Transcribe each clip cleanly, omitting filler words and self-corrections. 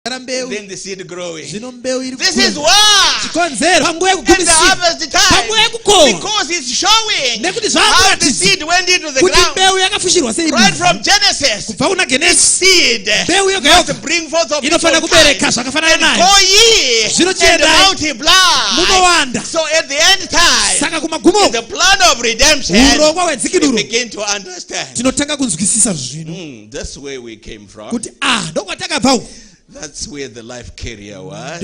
then the seed growing. This is why in the harvest time, because it's showing how the seed went into the ground. Right from Genesis, this seed must bring forth of its own kind. And go ye and multiply. So at the end time, in the plan of redemption, we begin to understand. That's where we came from. That's where the life carrier was.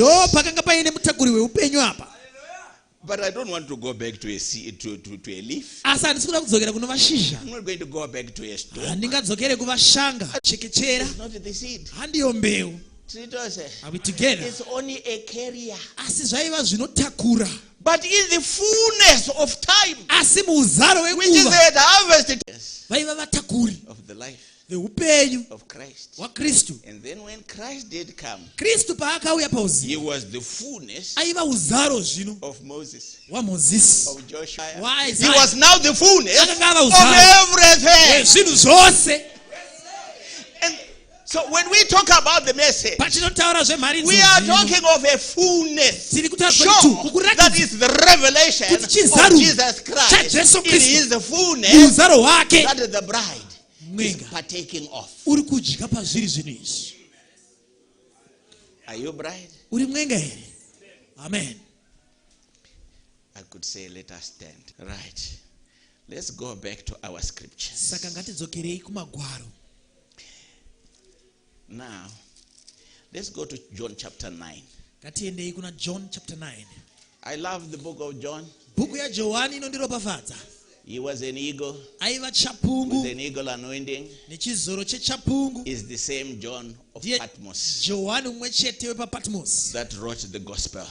But I don't want to go back to a leaf. I'm not going to go back to a stone. It's not the seed. Are we together? It's only a carrier. But in the fullness of time, which is the harvest of the life of Christ. And then when Christ did come, he was the fullness of Moses, of Joshua. He was now the fullness of everything. And so when we talk about the message, we are talking of a fullness. Sure, that is the revelation of Jesus Christ. It is the fullness that is the bride is partaking of. Are you bride? Amen. I could say let us stand. Right. Let's go back to our scriptures. Now, let's go to John chapter 9. John chapter 9. I love the book of John. He was an eagle with an eagle anointing. Is the same John of Patmos that wrote the gospel.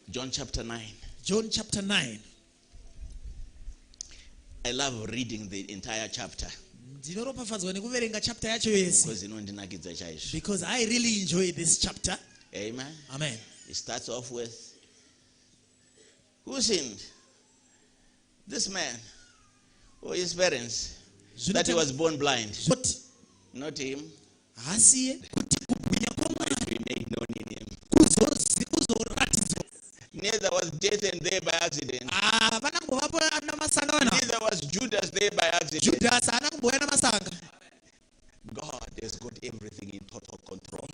John chapter 9. John chapter 9. I love reading the entire chapter because I really enjoy this chapter. Amen. Amen. It starts off with, who sinned? This man or his parents that he was born blind? Not him. We made known in him. Neither was Jason there by accident. Neither was Judas there by accident. God has got everything in total control.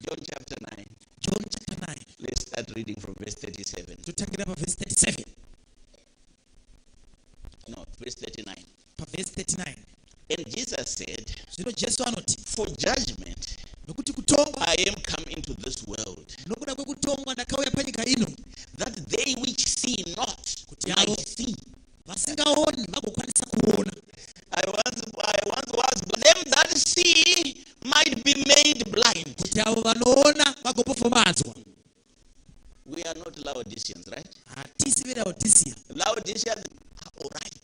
John chapter 9. John chapter 9. Let's start reading from verse 37. Verse 37. No, verse 39. Verse 39. And Jesus said, for judgment I am come into this world, that they which see not might see. I once was, them that see might be made blind. We are not Laodiceans, right? Laodiceans are all right.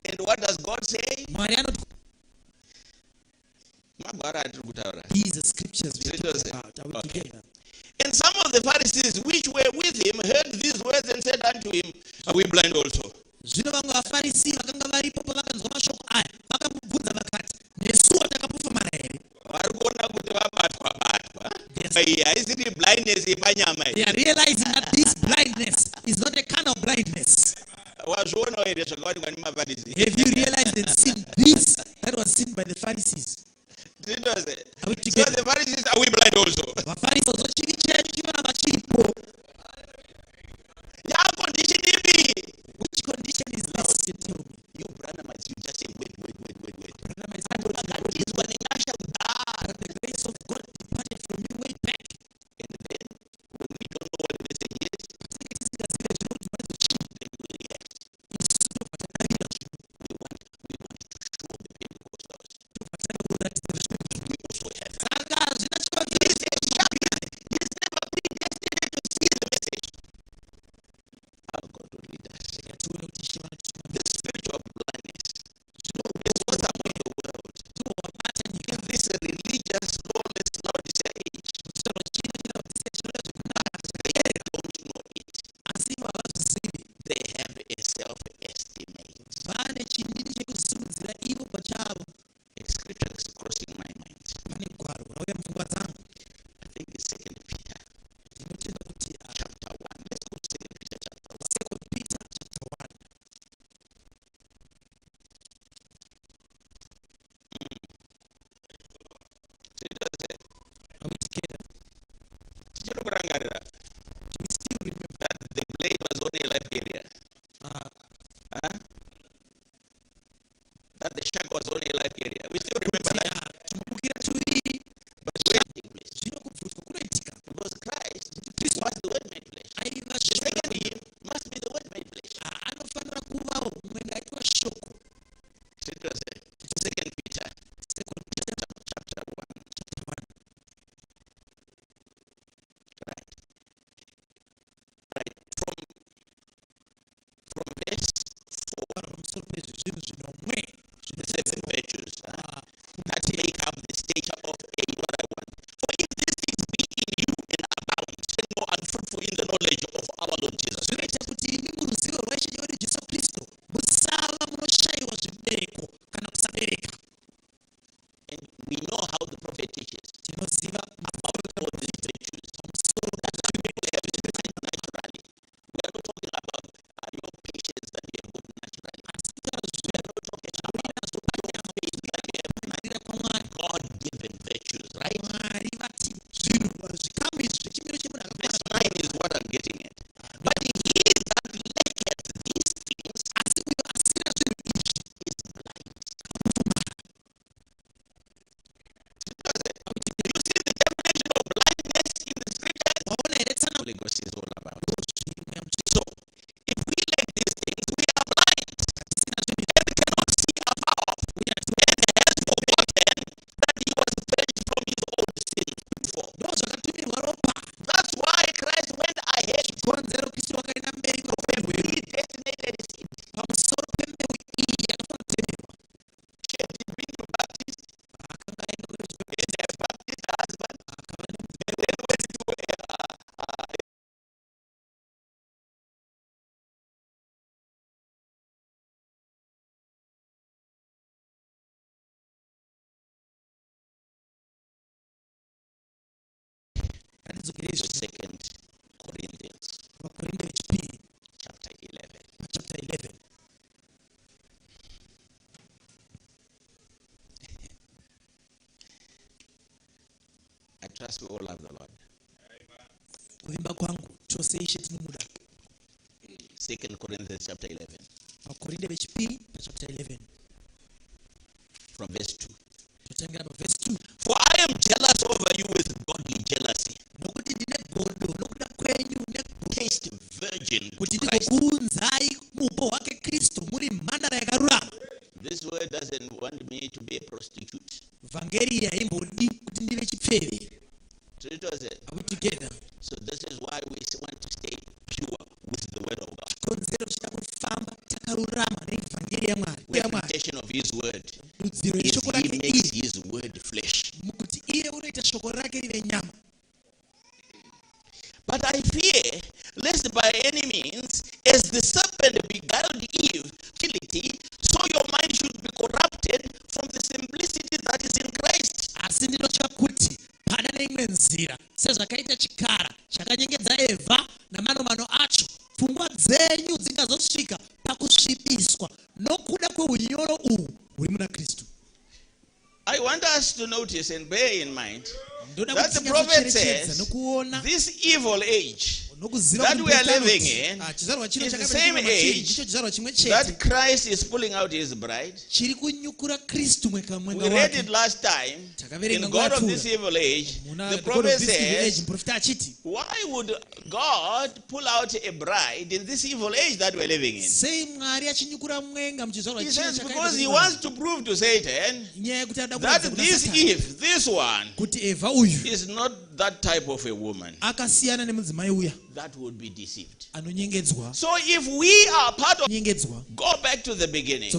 And what does God say? These are scriptures we talk about. Okay. And some of the Pharisees which were with him heard these words and said unto him, are we blind also? They are realizing that this blindness is not a kind of blindness. Have you realized and seen this? That was seen by the Pharisees. So the Pharisees, are we blind also? Which condition is this? You Branhamites, you just say wait. That is when the grace of God departed from you way back. And then when we don't know what the message is, we want to show the Pentecostals. We also have. He's never predestined the shack was only a life area. We still remember that. Because Christ was the word made flesh. Secondly, he must be the word made flesh. Second Peter chapter 1. Right. From verse 4. The 7 virtues that make up the stature of what I want. For if these things be in you and abound, then more unfruitful in the knowledge of our Lord Jesus Christ. And we know how the prophet teaches about all these virtues that some people have naturally. We are not talking about your patience that you have got naturally. We are not talking about your faith that you have naturally. God-given virtues, right? Verse 9 is what I'm getting at. But he that lacketh these things is blind. You see the definition of blindness in the scriptures? Holy Ghost is all about. So, if we lack these things, we are blind and cannot see afar off, and has forgotten that he was purged from his old sins before. That's why Christ went ahead and predestinated his seed. She had been to Baptist, and have Baptist husband, and then went to Second Corinthians chapter 11. I trust we all love the Lord. Second Corinthians chapter 11. From verse 2. For I am jealous over you with godly jealousy. Taste virgin Christ. This word doesn't want me to be a prostitute. So it was it. Are we together? So this is why we want to stay pure with the word of God. The application of his word is he makes his word flesh. But I fear, lest by any means, as the serpent beguiled Eve, so your mind should be corrupted from the simplicity that is in Christ. I want us to notice and bear in mind that the prophet says this evil age that we are living in is the same age that Christ is pulling out his bride. We read it last time. In God of this evil age, the prophet says, why would God pull out a bride in this evil age that we're living in? He says because he wants to prove to Satan that this Eve, this one, is not that type of a woman that would be deceived. So if we are part of, go back to the beginning.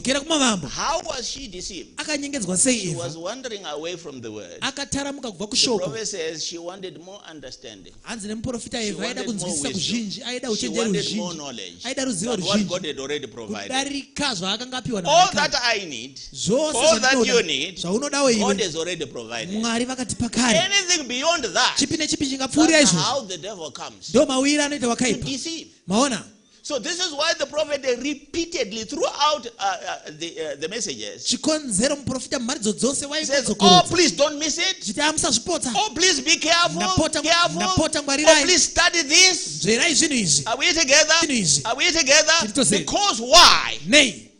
How was she deceived? She was wandering away from the word. The prophet says she wanted more understanding. She wanted more wisdom. She wanted more knowledge than what God had already provided. All that I need, all that you need, God has already provided. Anything beyond that, that's how the devil comes to deceive. So this is why the prophet repeatedly throughout the messages says, oh, please don't miss it. Oh, please be careful. Oh, please study this. Are we together? Are we together? Because why?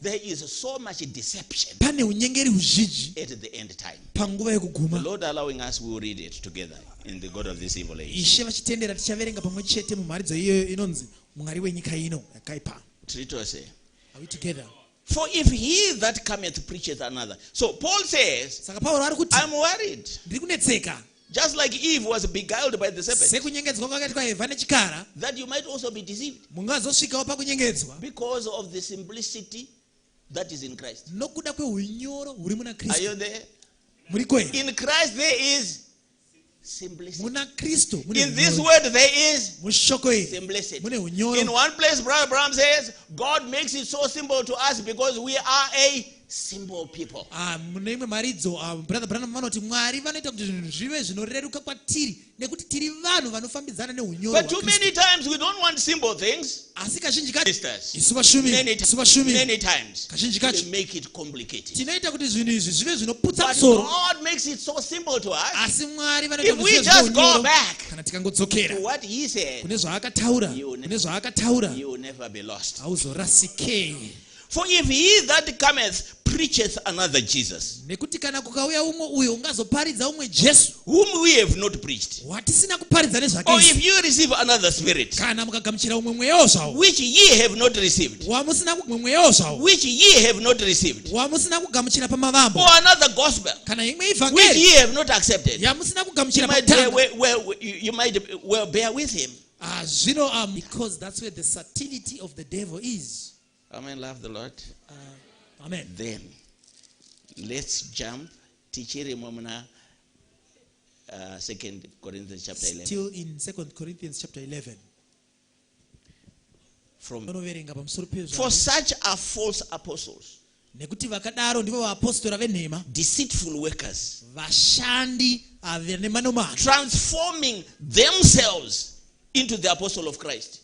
there is so much deception at the end time. The Lord allowing us, we will read it together in the God of this evil age. 3 to say. Are we together? For if he that cometh preacheth another. So Paul says, I'm worried. Just like Eve was beguiled by the serpent, that you might also be deceived because of the simplicity that is in Christ. Are you there? In Christ there is simplicity. In this word there is simplicity. In one place, Brother Bram says, God makes it so simple to us because we are a simple people. But too many times we don't want simple things. Many times we make it complicated. But God makes it so simple to us. If we just go back to what he said, you will never be lost. For if he that cometh preacheth another Jesus, whom we have not preached, or if you receive another spirit, which ye have not received, which ye have not received, or another gospel, which ye have not accepted, you might well bear with him. Because that's where the subtlety of the devil is. Amen. Love the Lord. Amen. Then let's jump. Teaching Momana, 2 Corinthians chapter 11. Still in 2 Corinthians chapter 11. For such are false apostles, deceitful workers, transforming themselves into the apostle of Christ.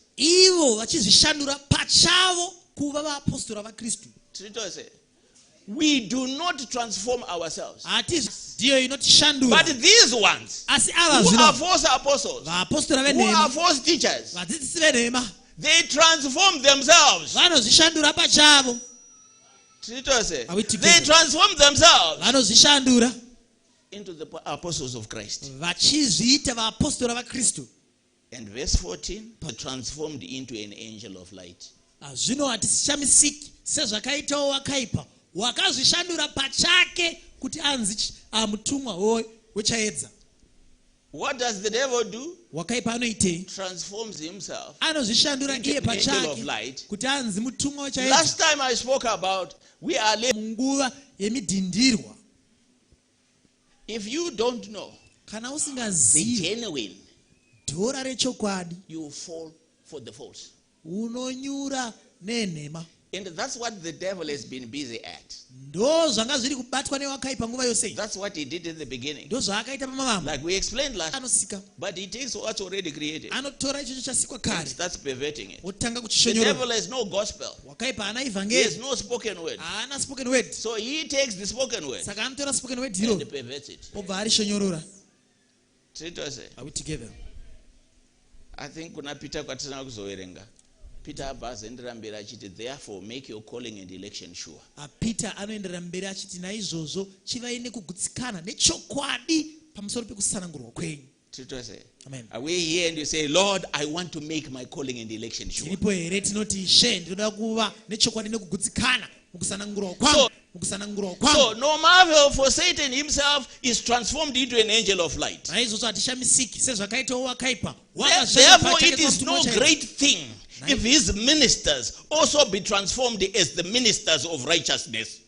We do not transform ourselves. But these ones who are false apostles, who are false teachers, they transform themselves. They transform themselves into the apostles of Christ. And verse 14, transformed into an angel of light. What does the devil do? Transforms himself into an angel of light. Last time I spoke about we are if you don't know the genuine, you fall for the false. And that's what the devil has been busy at. That's what he did in the beginning. Like we explained last time. But he takes what's already created and starts perverting it. The devil has no gospel. He has no spoken word. So he takes the spoken word and perverts it. Are we together? I think kuna Peter kwatina kuzoerenga. Peter abazenderambira chiti therefore make your calling and election sure. Peter anoenderambira chiti naizvozvo chivaine kugutsikana nechokwadi pamusoro pekusanangurwa kwenyu. Amen. Are we here and you say, Lord, I want to make my calling and election sure? So no marvel for Satan himself is transformed into an angel of light. Therefore it is no great thing if his ministers also be transformed as the ministers of righteousness.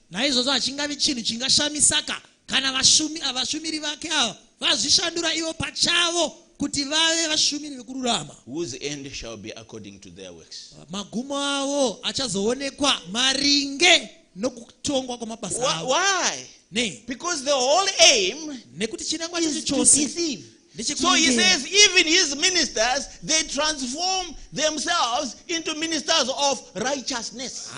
Whose end shall be according to their works. Why? Because the whole aim is to deceive. So he says even his ministers, they transform themselves into ministers of righteousness.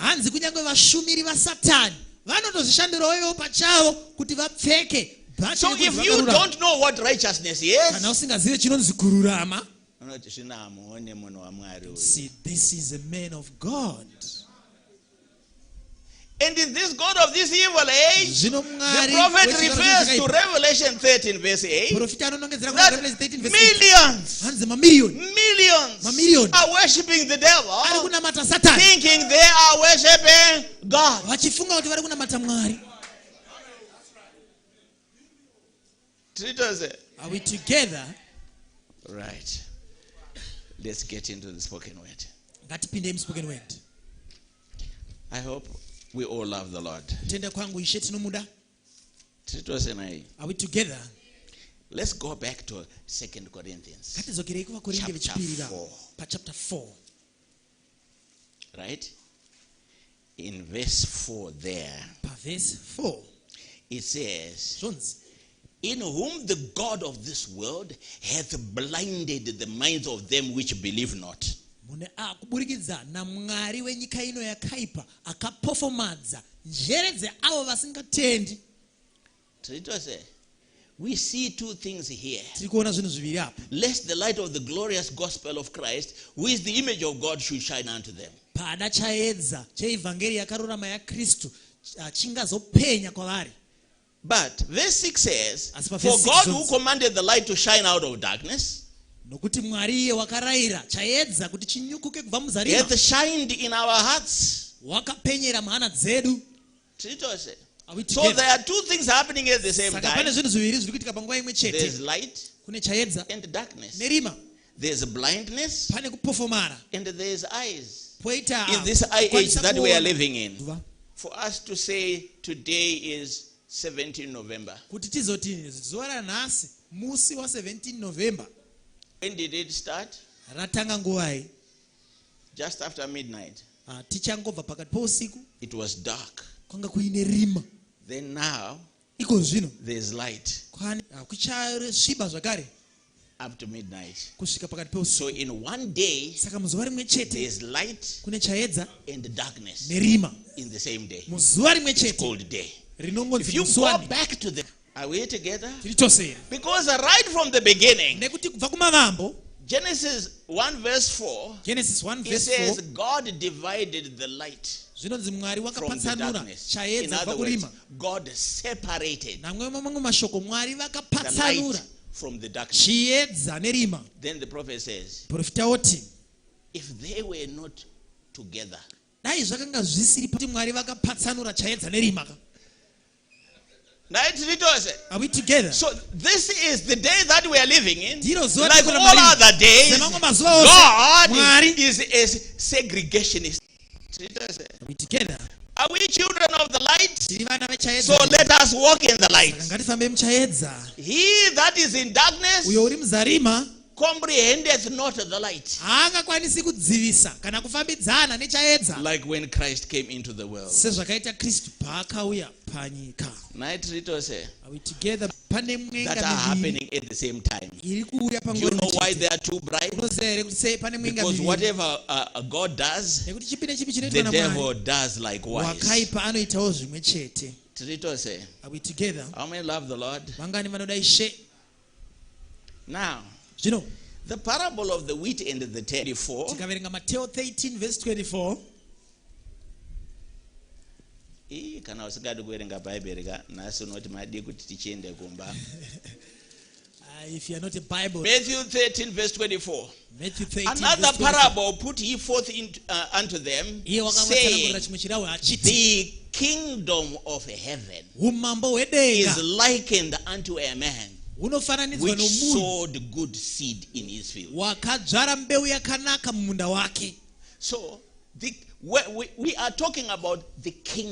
So if you don't know what righteousness is, see, this is a man of God. And in this God of this evil age, the prophet refers to Revelation 13 verse 8, that millions are worshipping the devil, thinking they are worshipping God. Are we together? Right. Let's get into the spoken word. I hope we all love the Lord. Are we together? Let's go back to 2 Corinthians chapter 4. Right? In verse 4 there, verse 4, it says, in whom the God of this world hath blinded the minds of them which believe not. We see two things here. Lest the light of the glorious gospel of Christ, who is the image of God, should shine unto them. But verse 6 says, for God who commanded the light to shine out of darkness, hath shined in our hearts. So there are two things happening at the same time. There's light and darkness. There's blindness and there's eyes. In this age that we are living in, for us to say today is 17 November. When did it start? Just after midnight. It was dark. Then now there's light up to midnight. So in one day there's light and darkness in the same day. It's called day. If you go back to the, are we together? Because right from the beginning, Genesis 1 verse 4, it says God divided the light from the darkness. In other words, God separated the light from the darkness. Then the prophet says, if they were not together, are we together? So this is the day that we are living in. Like all other days, God is a segregationist. Are we together? Are we children of the light? So let us walk in the light. He that is in darkness comprehendeth not the light. Like when Christ came into the world. Are we together? That are happening at the same time. Do you know why they are too bright? Because whatever God does, the devil does likewise. Are we together? How many love the Lord? Now, the parable of the wheat and the 24. Matthew 13 verse 24. If you are not a Bible, Matthew 13 verse 24. Matthew 13 another parable put he forth unto them, saying, the kingdom of heaven is likened unto a man which sowed good seed in his field. So we are talking about the kingdom.